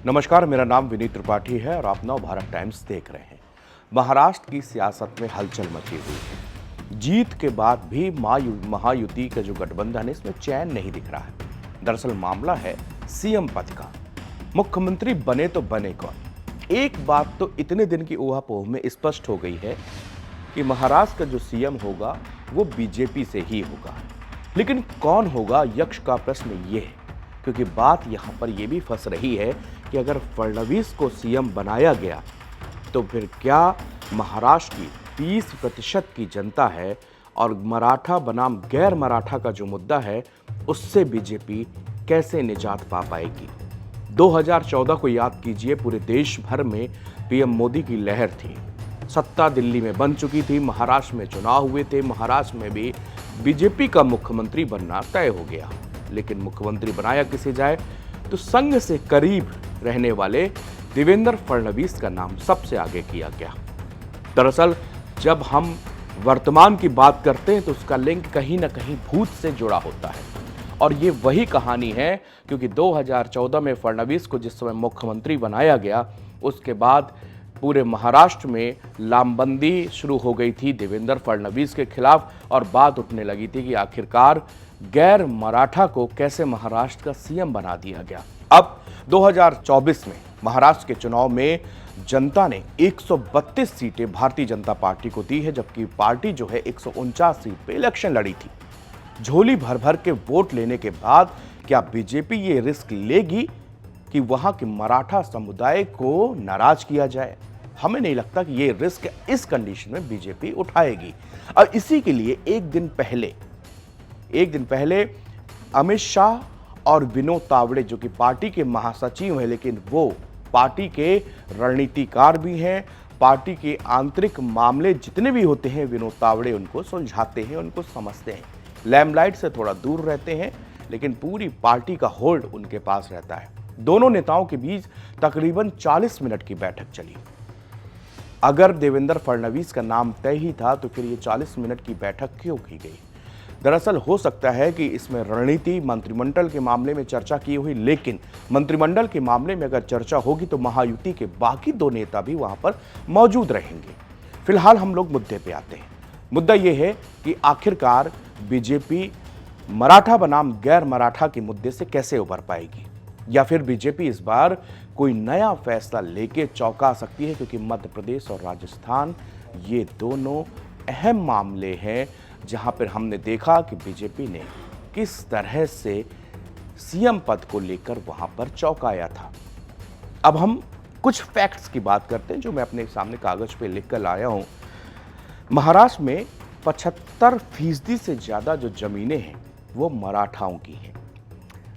नमस्कार, मेरा नाम विनीत त्रिपाठी है और आप नव भारत टाइम्स देख रहे हैं। महाराष्ट्र की सियासत में हलचल मची हुई है। जीत के बाद भी महायुति का जो गठबंधन है इसमें चैन नहीं दिख रहा है। दरअसल मामला है सीएम पद का। मुख्यमंत्री बने तो बने कौन? एक बात तो इतने दिन की ऊहापोह में स्पष्ट हो गई है कि महाराष्ट्र का जो सीएम होगा वो बीजेपी से ही होगा, लेकिन कौन होगा, यक्ष का प्रश्न ये है। क्योंकि बात यहाँ पर यह भी फंस रही है कि अगर फडणवीस को सीएम बनाया गया तो फिर क्या महाराष्ट्र की 30% की जनता है और मराठा बनाम गैर मराठा का जो मुद्दा है उससे बीजेपी कैसे निजात पा पाएगी? 2014 को याद कीजिए, पूरे देश भर में पीएम मोदी की लहर थी। सत्ता दिल्ली में बन चुकी थी, महाराष्ट्र में चुनाव हुए थे, महाराष्ट्र में भी बीजेपी का मुख्यमंत्री बनना तय हो गया। लेकिन मुख्यमंत्री बनाया किसे जाए तो संघ से करीब रहने वाले देवेंद्र फडणवीस का नाम सबसे आगे किया गया। दरअसल जब हम वर्तमान की बात करते हैं तो उसका लिंक कहीं ना कहीं भूत से जुड़ा होता है, और ये वही कहानी है। क्योंकि 2014 में फडणवीस को जिस समय मुख्यमंत्री बनाया गया उसके बाद पूरे महाराष्ट्र में लामबंदी शुरू हो गई थी देवेंद्र फडणवीस के खिलाफ, और बात उठने लगी थी कि आखिरकार गैर मराठा को कैसे महाराष्ट्र का सीएम बना दिया गया। अब 2024 में महाराष्ट्र के चुनाव में जनता ने 132 सीटें भारतीय जनता पार्टी को दी है, जबकि पार्टी जो है 149 सीट पे इलेक्शन लड़ी थी। झोली भर भर के वोट लेने के बाद क्या बीजेपी ये रिस्क लेगी कि वहां के मराठा समुदाय को नाराज किया जाए? हमें नहीं लगता कि ये रिस्क इस कंडीशन में बीजेपी उठाएगी। और इसी के लिए एक दिन पहले अमित शाह और विनोद तावड़े, जो कि पार्टी के महासचिव हैं लेकिन वो पार्टी के रणनीतिकार भी हैं, पार्टी के आंतरिक मामले जितने भी होते हैं विनोद तावड़े उनको सुलझाते हैं, उनको समझते हैं। लैमलाइट से थोड़ा दूर रहते हैं लेकिन पूरी पार्टी का होल्ड उनके पास रहता है। दोनों नेताओं के बीच तकरीबन 40 मिनट की बैठक चली। अगर देवेंद्र फडणवीस का नाम तय ही था तो फिर ये 40 मिनट की बैठक क्यों की गई? दरअसल हो सकता है कि इसमें रणनीति, मंत्रिमंडल के मामले में चर्चा की हुई, लेकिन मंत्रिमंडल के मामले में अगर चर्चा होगी तो महायुति के बाकी दो नेता भी वहां पर मौजूद रहेंगे। फिलहाल हम लोग मुद्दे पे आते हैं। मुद्दा यह है कि आखिरकार बीजेपी मराठा बनाम गैर मराठा के मुद्दे से कैसे उबर पाएगी, या फिर बीजेपी इस बार कोई नया फैसला लेके चौंका सकती है? क्योंकि मध्य प्रदेश और राजस्थान ये दोनों अहम मामले हैं जहां पर हमने देखा कि बीजेपी ने किस तरह से सीएम पद को लेकर वहां पर चौंकाया था। अब हम कुछ फैक्ट्स की बात करते हैं जो मैं अपने सामने कागज पे लिख कर लाया हूं। महाराष्ट्र में 75% से ज्यादा जो जमीनें हैं वो मराठाओं की हैं।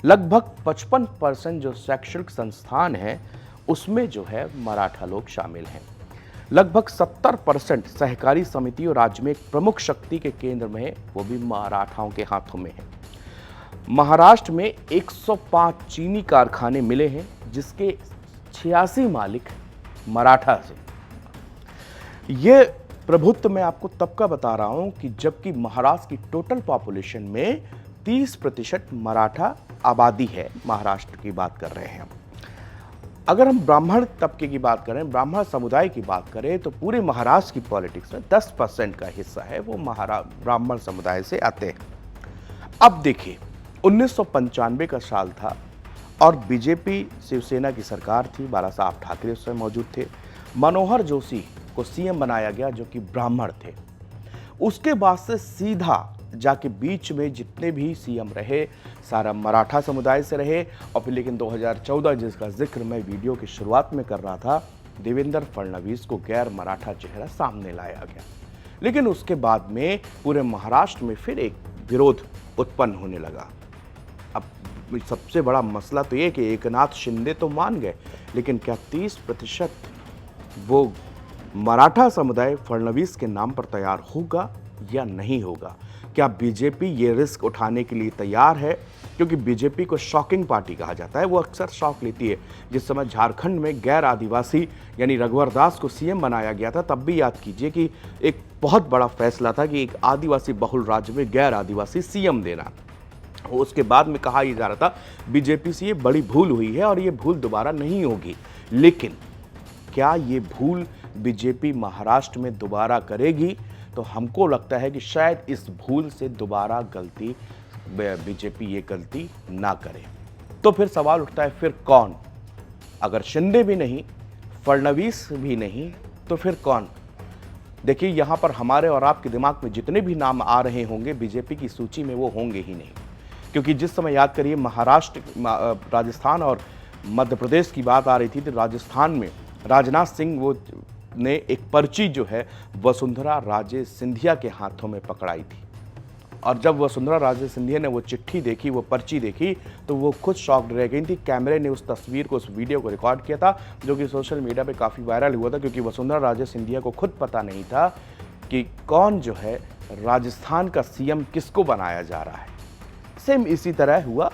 लगभग 55% जो शैक्षणिक संस्थान हैं उसमें जो है मराठा लोग शामिल हैं। लगभग 70% सहकारी समिति और राज्य में एक प्रमुख शक्ति के केंद्र में है, वो भी मराठाओं के हाथों में है। महाराष्ट्र में 105 चीनी कारखाने मिले हैं जिसके 86 मालिक मराठा से। ये प्रभुत्व मैं आपको तब का बता रहा हूं कि जबकि महाराष्ट्र की टोटल पॉपुलेशन में 30% मराठा आबादी है। महाराष्ट्र की बात कर रहे हैं हम। अगर हम ब्राह्मण तबके की बात करें, ब्राह्मण समुदाय की बात करें, तो पूरे महाराष्ट्र की पॉलिटिक्स में 10% का हिस्सा है वो ब्राह्मण समुदाय से आते हैं। अब देखिए, 1995 का साल था और बीजेपी शिवसेना की सरकार थी। बाला साहब ठाकरे उस समय मौजूद थे। मनोहर जोशी को सीएम बनाया गया जो कि ब्राह्मण थे। उसके बाद से सीधा जाके बीच में जितने भी सीएम रहे सारा मराठा समुदाय से रहे। और फिर लेकिन 2014 जिसका जिक्र मैं वीडियो की शुरुआत में कर रहा था, देवेंद्र फडणवीस को गैर मराठा चेहरा सामने लाया गया। लेकिन उसके बाद में पूरे महाराष्ट्र में फिर एक विरोध उत्पन्न होने लगा। अब सबसे बड़ा मसला तो ये कि एकनाथ शिंदे तो मान गए, लेकिन क्या 30% वो मराठा समुदाय फडणवीस के नाम पर तैयार होगा या नहीं होगा? क्या बीजेपी ये रिस्क उठाने के लिए तैयार है? क्योंकि बीजेपी को शॉकिंग पार्टी कहा जाता है, वो अक्सर शॉक लेती है। जिस समय झारखंड में गैर आदिवासी यानी रघुवर दास को सीएम बनाया गया था, तब भी याद कीजिए कि एक बहुत बड़ा फैसला था कि एक आदिवासी बहुल राज्य में गैर आदिवासी सीएम देना। उसके बाद में कहा यह जा रहा था बीजेपी से ये बड़ी भूल हुई है और ये भूल दोबारा नहीं होगी। लेकिन क्या ये भूल बीजेपी महाराष्ट्र में दोबारा करेगी? तो हमको लगता है कि शायद इस भूल से दोबारा गलती बीजेपी ये गलती ना करे। तो फिर सवाल उठता है, फिर कौन? अगर शिंदे भी नहीं, फडणवीस भी नहीं, तो फिर कौन? देखिए, यहां पर हमारे और आपके दिमाग में जितने भी नाम आ रहे होंगे बीजेपी की सूची में, वो होंगे ही नहीं। क्योंकि जिस समय याद करिए महाराष्ट्र, राजस्थान और मध्य प्रदेश की बात आ रही थी, तो राजस्थान में राजनाथ सिंह वो ने एक पर्ची जो है वसुंधरा राजे सिंधिया के हाथों में पकड़ाई थी। और जब वसुंधरा राजे सिंधिया ने वो चिट्ठी देखी, वो पर्ची देखी, तो वो खुद शॉक्ड रह गई थी। कैमरे ने उस तस्वीर को, उस वीडियो को रिकॉर्ड किया था, जो कि सोशल मीडिया पे काफ़ी वायरल हुआ था, क्योंकि वसुंधरा राजे सिंधिया को खुद पता नहीं था कि कौन जो है राजस्थान का सीएम किसको बनाया जा रहा है। सेम इसी तरह हुआ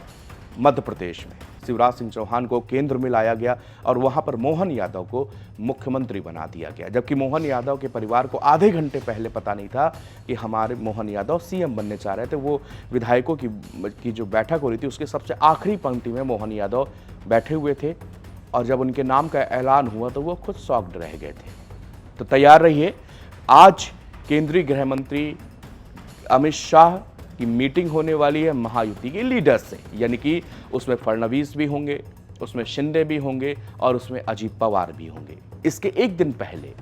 मध्य प्रदेश में। शिवराज सिंह चौहान को केंद्र में लाया गया और वहां पर मोहन यादव को मुख्यमंत्री बना दिया गया, जबकि मोहन यादव के परिवार को आधे घंटे पहले पता नहीं था कि हमारे मोहन यादव सीएम बनने चाह रहे थे। वो विधायकों की जो बैठक हो रही थी, उसके सबसे आखिरी पंक्ति में मोहन यादव बैठे हुए थे और जब उनके नाम का ऐलान हुआ तो वो खुद शॉक्ड रह गए थे। तो तैयार रहिए, आज केंद्रीय गृह मंत्री अमित शाह की मीटिंग होने वाली है महायुति के लीडर्स से, यानी कि उसमें फडणवीस भी होंगे, उसमें शिंदे भी होंगे और उसमें अजीत पवार भी होंगे। इसके एक दिन पहले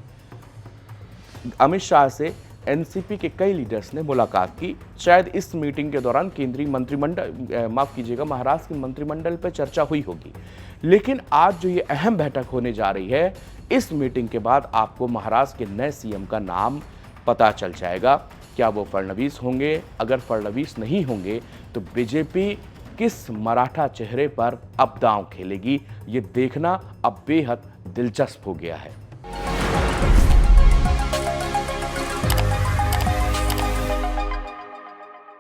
अमित शाह से एनसीपी के कई लीडर्स ने मुलाकात की। शायद इस मीटिंग के दौरान केंद्रीय मंत्रिमंडल, माफ कीजिएगा, महाराष्ट्र के मंत्रिमंडल पर चर्चा हुई होगी। लेकिन आज जो ये अहम बैठक होने जा रही है, इस मीटिंग के बाद आपको महाराष्ट्र के नए सीएम का नाम पता चल जाएगा। क्या वो फडणवीस होंगे? अगर फडणवीस नहीं होंगे तो बीजेपी किस मराठा चेहरे पर अब दांव खेलेगी, ये देखना अब बेहद दिलचस्प हो गया है।